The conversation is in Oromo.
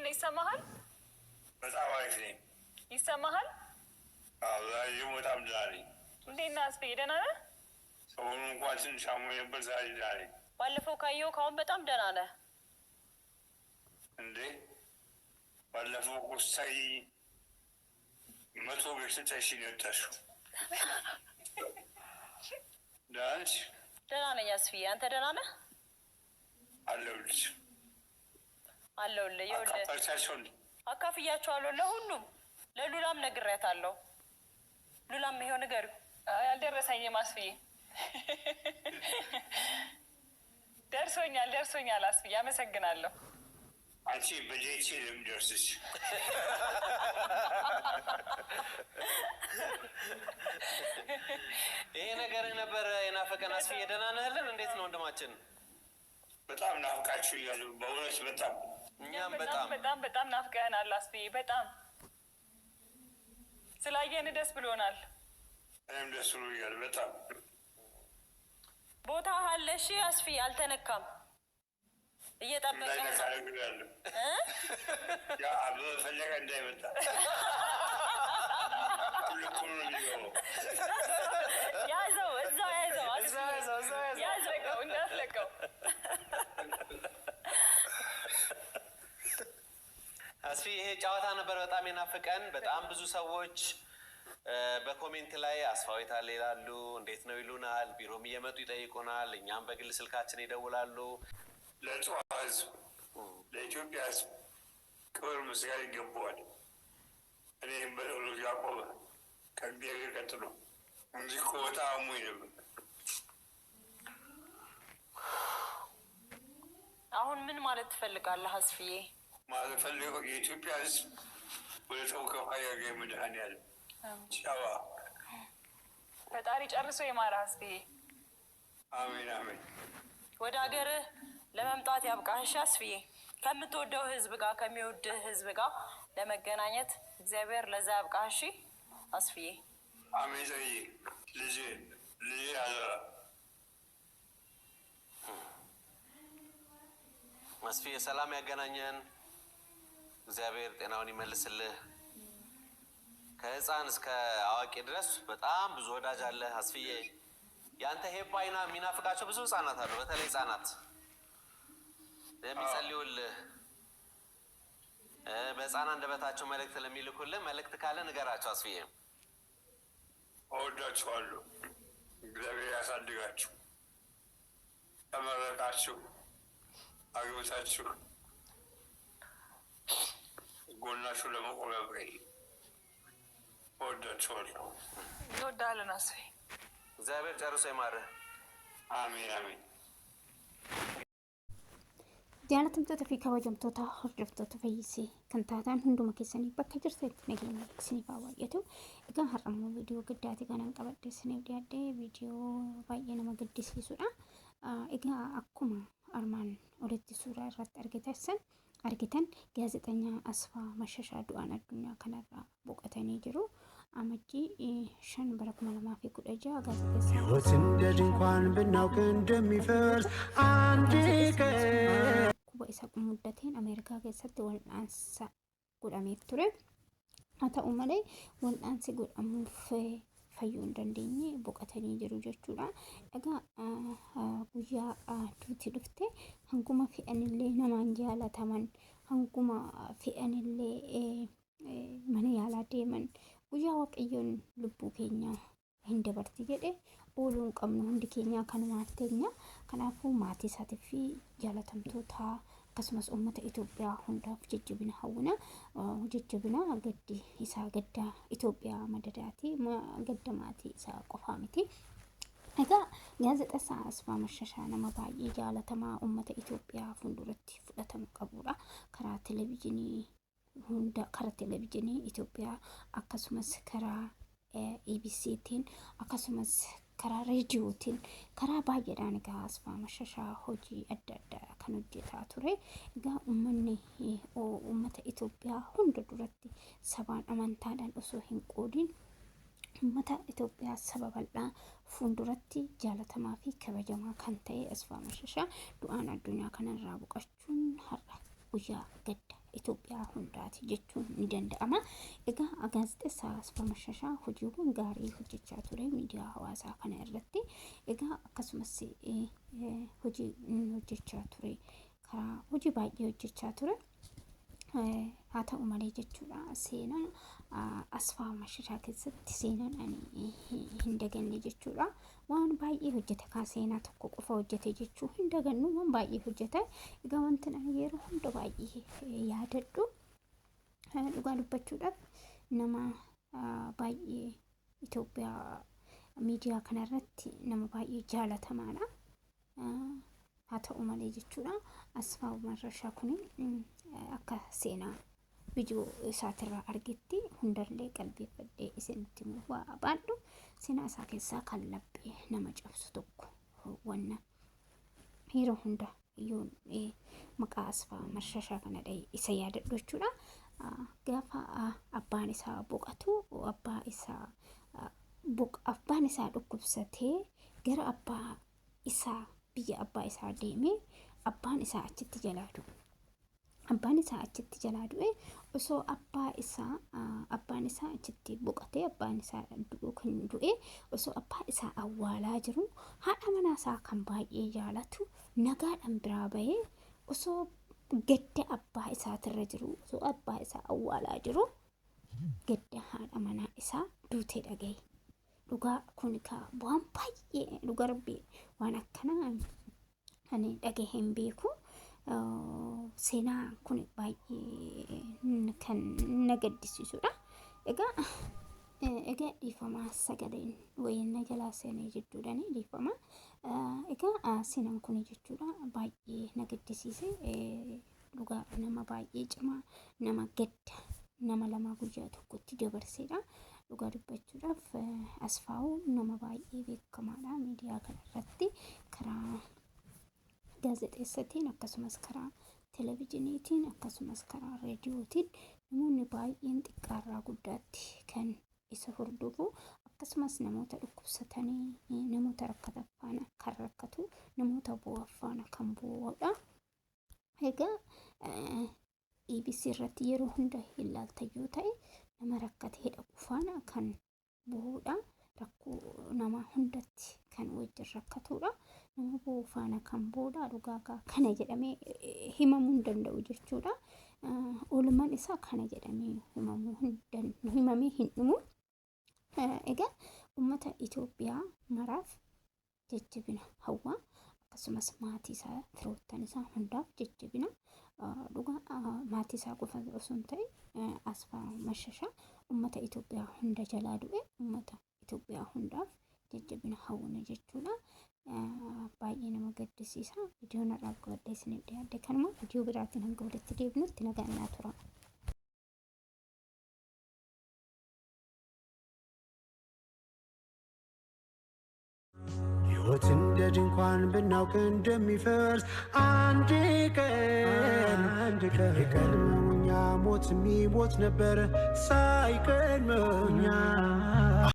ነው ይሰማሃል? በጣም አሪፍ ነኝ። ይሰማሃል? አዎ ዛሬ በጣም ደህና ነኝ። እንዴት ነህ አስቤ? ደህና ነህ? ሰሞኑን እንኳን ትንሽ አሞኝ ነበር፣ ዛሬ ደህና ነኝ። ባለፈው ካየሁ ካሁን በጣም ደህና ነህ። እንዴ ባለፈው ቁሳይ 100 ብር ሰጠሽኝ ነው የወጣሽው። ደህና ነሽ? ደህና ነኝ አስፍዬ፣ አንተ ደህና ነህ? አለሁልሽ አለሁልህ። ይኸውልህ አካፍያቸዋለሁ ለሁሉም። ለሉላም ነግሬያታለሁ። ሉላም ይኸው ንገሪው። አልደረሰኝም አስፍዬ። ደርሶኛል አስፍዬ፣ አመሰግናለሁ። አንቺ በጄቼ ለምደርስሽ ይሄ ነገር ነበር የናፈቀን። አስፍዬ ደህና ነህልን? እንዴት ነው ወንድማችን? በጣም ናፍቃችሁ እያሉ በእውነት በጣም እኛም በጣም ናፍቀህናል አስፍዬ። በጣም ስላየን ደስ ብሎናል። እኔም ደስ ብሎኛል በጣም። ቦታ አለ? እሺ አስፍዬ፣ አልተነካም። እየጠበቀ እንዳይነካረግያለሁ ያ አበበ ፈለቀ እንዳይመጣ ሁልኩም ነው የሚገባው። ያዘው እንዳትለቀው። አስፍዬ ይሄ ጨዋታ ነበር በጣም የናፈቀን። በጣም ብዙ ሰዎች በኮሜንት ላይ አስፋዊታል ይላሉ፣ እንዴት ነው ይሉናል። ቢሮም እየመጡ ይጠይቁናል። እኛም በግል ስልካችን ይደውላሉ። ለጨዋ ህዝብ፣ ለኢትዮጵያ ህዝብ ክብር ምስጋና ይገባዋል። እኔም በደብረ ያዕቆብ ከእግዚአብሔር ቀጥሎ እንጂ እኮ በጣም አሞኝ ነበር። አሁን ምን ማለት ትፈልጋለህ አስፍዬ? ማለት ፈልገው የኢትዮጵያ ህዝብ ወደ ሰው ከፋይ ያገኝ መድኃኒዓለም ጨዋ ፈጣሪ ጨርሶ ይማርህ አስፍዬ። አሜን አሜን። ወደ ሀገርህ ለመምጣት ያብቃህ እሺ አስፍዬ። ከምትወደው ህዝብ ጋር ከሚወድህ ህዝብ ጋር ለመገናኘት እግዚአብሔር ለዛ ያብቃህ እሺ አስፍዬ። አሜን። ዘይ ልጄ አደራ። አስፍዬ ሰላም ያገናኘን፣ እግዚአብሔር ጤናውን ይመልስልህ። ከህፃን እስከ አዋቂ ድረስ በጣም ብዙ ወዳጅ አለ አስፍዬ። ያንተ ሄፓይና የሚናፍቃቸው ብዙ ህፃናት አሉ። በተለይ ህፃናት የሚጸልዩልህ፣ በህፃን አንደበታቸው መልእክት ለሚልኩልህ መልእክት ካለ ንገራቸው አስፍዬ። እወዳችኋለሁ። እግዚአብሔር ያሳድጋችሁ። ተመረቃችሁ፣ አግብታችሁ ጎናችሁ ለመቆም ያብቃኝ። እወዳችኋለሁ። እንወዳለን አስፍዬ። እግዚአብሔር ጨርሶ ይማርህ። አሜን አሜን። Jaalatamtoota fi kabajamtoota hordoftoota fayyisee kan taataan hunduma keessanii bakka jirtanitti nageenya isiniif haa baay'atu. Egaa har'ammoo viidiyoo guddaati kanan qabadhe isiniif dhiyaadhe, viidiyoo baay'ee nama gaddisiisudha. Egaa akkuma armaan olitti suuraa irratti argitan gaazexeessaa Asfaa Mashashaa du'aan addunyaa kanarraa boqotanii jiru. Amajjii 5 bara 2016 gaazexeessaa ሕይወት እንደ ድንኳን ብናውቅ እንደሚፈርስ አንድ ቀን kuba isa muddateen Ameerikaa keessatti wal'aansa godhameef ture. Haa ta'u malee wal'aansi godhamuuf fayyuu hin dandeenye boqotanii jiru jechuudha. Egaa guyyaa duuti dhufte hanguma fe'anillee namaan jaalataman, hanguma fe'anillee mana yaalaa deeman guyyaa waaqayyoon lubbuu keenya hin dabarti jedhe ooluun qabnu hundi keenya kanumaaf teenya. Kanaafuu maatii isaatii fi jaalatamtoota akkasumas uummata Itoophiyaa hundaaf jajjabina hawwina. Jajjabina gaddi isaa gadda Itoophiyaa madadaati, gadda maatii isaa qofaa miti. Egaa gaazexeessaa Asfaa Mashashaa nama baay'ee jaalatamaa uummata Itoophiyaa fuulduratti fudhatama qabudha. Karaa televezyiinii Itoophiyaa akkasumas karaa ABCtiin akkasumas karaa reediyootiin karaa baay'eedhaan egaa Asfaa Mashashaa hojii adda addaa kan hojjetaa ture. Egaa uummata Itoophiyaa hunda duratti sabaan amantaadhaan osoo hin qoodin uummata Itoophiyaa saba bal'aa fuulduratti jaalatamaa fi kabajamaa kan ta'e Asfaa Mashashaa du'aan addunyaa kanarraa boqochuun har'a guyyaa gadda Itoophiyaa hundaati jechuun ni danda'ama. Egaa gaazexeessaa Asfaa Mashashaa hojiiwwan gaarii hojjechaa ture miidiyaa hawaasaa kana irratti. Egaa akkasumas hojii hojjechaa ture karaa hojii baay'ee hojjechaa ture. Haa ta'u malee jechuudha seenaa Asfaa Mashashaa keessatti seenaan ani hin daganne jechuudha. Waan baay'ee hojjete kaa seenaa tokko qofa hojjete jechuu hin dagannu waan baay'ee hojjete. Egaa wanti ani yeroo hunda baay'ee yaadadhu dhugaa dubbachuudhaaf nama baay'ee Itoophiyaa miidiyaa kanarratti nama baay'ee jaalatamaadha. Haa ta'u malee jechuudha Asfaa Mashashaa kun akka seenaa viidiyoo isaatirraa argetti hundallee qalbeeffadhee isinitti waa baadhu seenaa isaa keessaa kan laphee nama cabsu tokko wanna yeroo hunda yoo maqaa Asfaa Mashashaa kana dhahe isa yaadadhu jechuudha. Gaafa abbaan isaa boqotu abbaan isaa dhukkubsatee gara abbaa isaa biyya abbaa isaa deemee abbaan isaa achitti jalaa du'e. Abbaan isaa achitti jalaa du'e osoo abbaan isaa achitti boqotee abbaan isaa du'e osoo abbaan isaa awwaalaa jiru haadha manaa isaa kan baay'ee jaalatu nagaadhaan biraa bahee osoo gadda abbaa isaatirra jiru osoo abbaa isaa awwaalaa jiru gadda haadha manaa isaa duutee dhagaye. Dhugaa kun waan baay'ee dhugaa rabbii waan akkanaa ani dhagaye hin beeku. Seenaa kun baay'ee kan na gaddisiisudha. Egaa dhiifama sagaleen wayinna jalaa seenee jedhuudhaan dhiifama. Egaa seenaan kun jechuudha baay'ee na gaddisiise. Dhugaa nama baay'ee cimaa nama gadda nama lama guyyaa tokkotti dabarseedha. Dhugaa dubbachuudhaaf Asfaa'uu nama baay'ee beekamaadha miidiyaa kanarratti karaa gaazexeessaatiin akkasumas karaa televezyiiniitiin akkasumas karaa reediyootiin namoonni baay'een xiqqaarraa guddaatti kan isa hordofu akkasumas namoota dhukkubsatanii namoota rakkatan faana kan rakkatu namoota bo'aa faana kan bo'oodha. Egaa EBS irratti yeroo hunda ilaalta yoo ta'e nama rakkatee dhaqu faana kan bo'oodha. Rakkoo nama hundatti kan wajjin rakkatudha. Nama bo'oo faana kan bo'oodha. Dhugaa kana jedhamee himamuu hin danda'u jechuudha. Oolmaan isaa kana jedhamee himamee hin dhumu. Egaa uummata Itoophiyaa maraaf jajjabina hawwaa akkasumas maatii isaa firoottan isaa hundaaf jajjabina. Dhugaa maatii isaa qofa osoo hin ta'in Asfaa Mashashaa uummata Itoophiyaa hunda jalaa du'e uummata Itoophiyaa hundaaf jajjabina hawwina jechuudha. Baay'ee nama gaddisiisa. Viidiyoon irraa qabadhee isin dhiyaadde kanuma viidiyoo biraatiin hanga walitti deebinutti nagaan tura. ሕይወት እንደ ድንኳን ብናውቅ እንደሚፈርስ አንድ ቀን ቀድመውኛ ሞት የሚሞት ነበር ሳይቀድመውኛ